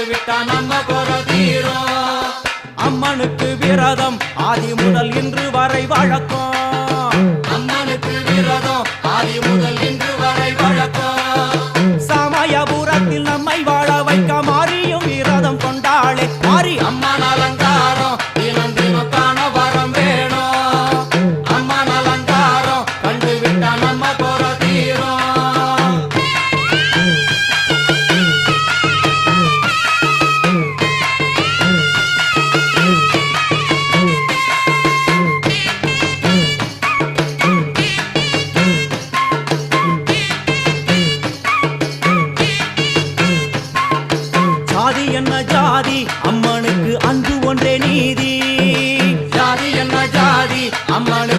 விட்டா நம்ம குறை தீரும். அம்மனுக்கு விரதம் ஆதி முதல் இன்று வரை வழக்கம். அம்மனுக்கு விரதம் ஆதி முதல் இன்று வரை வழக்கம். சமயபுரத்தில் நம்மை வாழ வைக்க மாறியும் விரதம் கொண்டாளே மாறி அம்மன் அலங்காரம் தினம் தினம் காண வரம் வேணும். அம்மன் அலங்காரம் கண்டு விட்டா நம்ம குறை தீரும். ஜாதி என்ன ஜாதி அம்மனுக்கு அன்பு ஒன்றே நீதி. ஜாதி என்ன ஜாதி அம்மனுக்கு